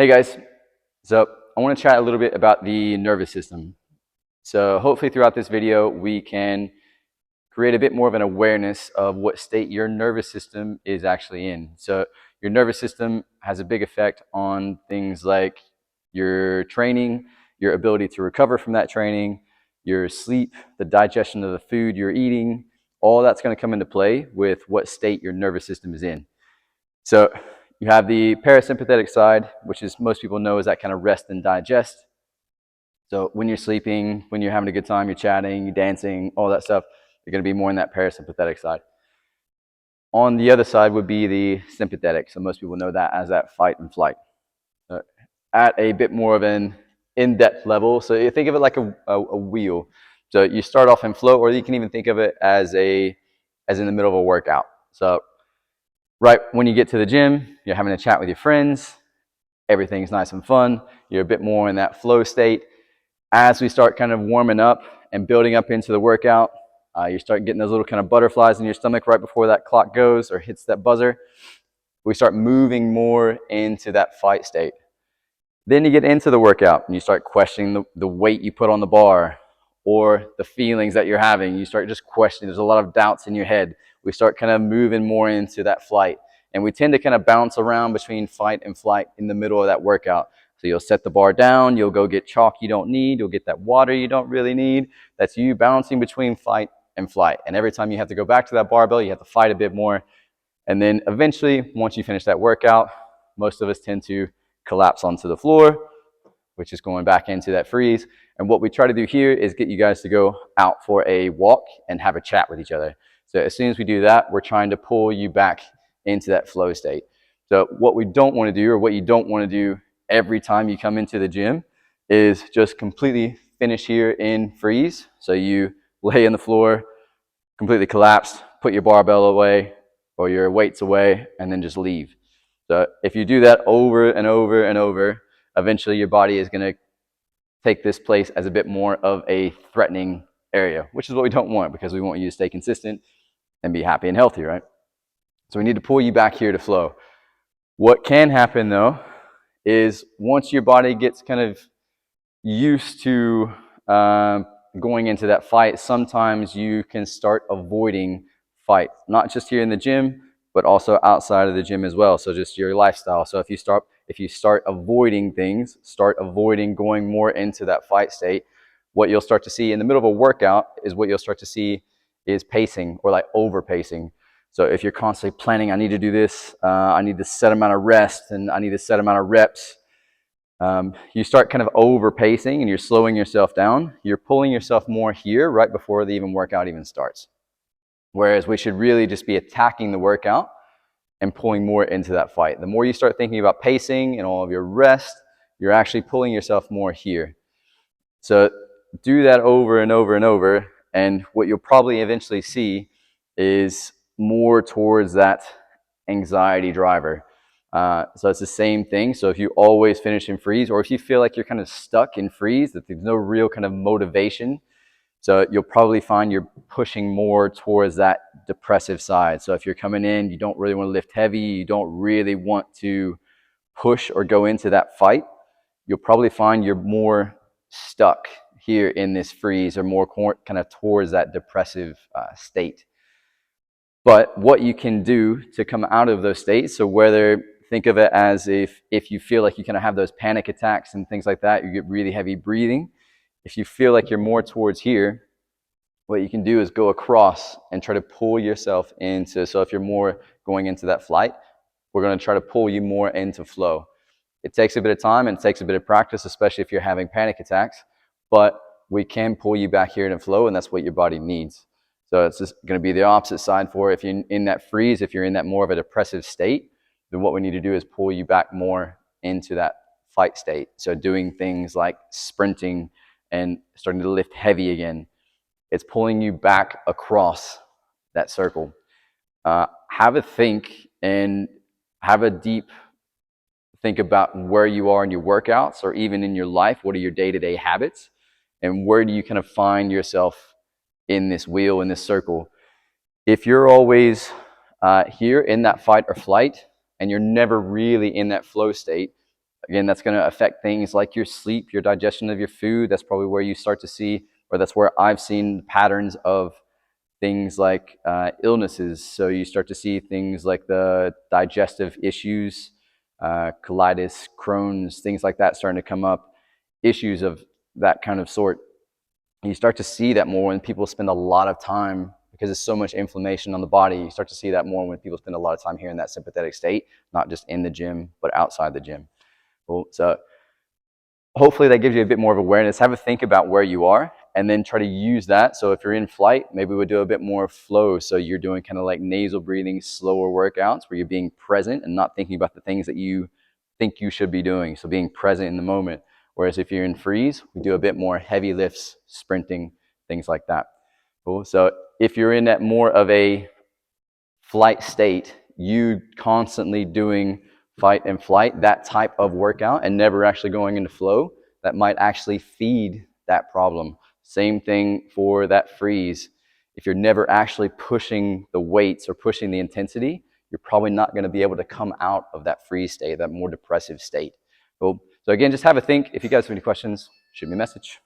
Hey guys, so I want to chat a little bit about the nervous system. So hopefully throughout this video we can create a bit more of an awareness of what state your nervous system is actually in. So your nervous system has a big effect on things like your training, your ability to recover from that training, your sleep, the digestion of the food you're eating. All that's going to come into play with what state your nervous system is in. So you have the parasympathetic side, which is most people know is that kind of rest and digest. So when you're sleeping, when you're having a good time, you're chatting, you're dancing, all that stuff, you're going to be more in that parasympathetic side. On the other side would be the sympathetic. So most people know that as that fight and flight. At a bit more of an in-depth level, so you think of it like a wheel. So you start off in flow, or you can even think of it as in the middle of a workout. So right when you get to the gym, you're having a chat with your friends, everything's nice and fun, you're a bit more in that flow state. As we start kind of warming up and building up into the workout, you start getting those little kind of butterflies in your stomach right before that clock goes or hits that buzzer. We start moving more into that fight state. Then you get into the workout and you start questioning the weight you put on the bar or the feelings that you're having. You start just questioning. There's a lot of doubts in your head. We start kind of moving more into that flight. And we tend to kind of bounce around between fight and flight in the middle of that workout. So you'll set the bar down, you'll go get chalk you don't need, you'll get that water you don't really need. That's you bouncing between fight and flight. And every time you have to go back to that barbell, you have to fight a bit more. And then eventually, once you finish that workout, most of us tend to collapse onto the floor, which is going back into that freeze. And what we try to do here is get you guys to go out for a walk and have a chat with each other. So as soon as we do that, we're trying to pull you back into that flow state. So what we don't want to do, or what you don't want to do every time you come into the gym, is just completely finish here in freeze. So you lay on the floor, completely collapsed, put your barbell away or your weights away, and then just leave. So if you do that over and over and over, eventually your body is going to take this place as a bit more of a threatening area, which is what we don't want, because we want you to stay consistent and be happy and healthy, right? So we need to pull you back here to flow. What can happen though is once your body gets kind of used to going into that fight, sometimes you can start avoiding fight, not just here in the gym, but also outside of the gym as well. So just your lifestyle. So if you start avoiding things, start avoiding going more into that fight state, what you'll start to see in the middle of a workout is what you'll start to see is pacing, or like over pacing. So if you're constantly planning, I need to do this, I need this set amount of rest, and I need this set amount of reps, you start kind of over pacing and you're slowing yourself down. You're pulling yourself more here right before the workout even starts. Whereas we should really just be attacking the workout and pulling more into that fight. The more you start thinking about pacing and all of your rest, you're actually pulling yourself more here. So do that over and over and over, and what you'll probably eventually see is more towards that anxiety driver. So it's the same thing. So if you always finish in freeze, or if you feel like you're kind of stuck in freeze, that there's no real kind of motivation, so you'll probably find you're pushing more towards that depressive side. So if you're coming in, you don't really want to lift heavy, you don't really want to push or go into that fight, you'll probably find you're more stuck here in this freeze, or more kind of towards that depressive state. But what you can do to come out of those states, so whether, think of it as if you feel like you kind of have those panic attacks and things like that, you get really heavy breathing. If you feel like you're more towards here, what you can do is go across and try to pull yourself into, so if you're more going into that flight, we're going to try to pull you more into flow. It takes a bit of time and it takes a bit of practice, especially if you're having panic attacks, but we can pull you back here into flow, and that's what your body needs. So it's just going to be the opposite side for if you're in that freeze, if you're in that more of a depressive state, then what we need to do is pull you back more into that fight state. So doing things like sprinting and starting to lift heavy again, it's pulling you back across that circle. Have a think and have a deep think about where you are in your workouts, or even in your life. What are your day-to-day habits, and where do you kind of find yourself in this wheel, in this circle? If you're always here in that fight or flight, and you're never really in that flow state, Again, that's going to affect things like your sleep, your digestion of your food. That's probably where you start to see, or that's where I've seen patterns of things like illnesses. So you start to see things like the digestive issues, colitis, Crohn's, things like that starting to come up, issues of that kind of sort. And you start to see that more when people spend a lot of time, because there's so much inflammation on the body. You start to see that more when people spend a lot of time here in that sympathetic state, not just in the gym, but outside the gym. Cool. So hopefully that gives you a bit more of awareness. Have a think about where you are and then try to use that. So if you're in flight, maybe we'll do a bit more flow. So you're doing kind of like nasal breathing, slower workouts where you're being present and not thinking about the things that you think you should be doing. So being present in the moment. Whereas if you're in freeze, we do a bit more heavy lifts, sprinting, things like that. Cool. So if you're in that more of a flight state, you constantly doing fight and flight, that type of workout, and never actually going into flow, that might actually feed that problem. Same thing for that freeze. If you're never actually pushing the weights or pushing the intensity, you're probably not going to be able to come out of that freeze state, that more depressive state. Cool. So again, just have a think. If you guys have any questions, shoot me a message.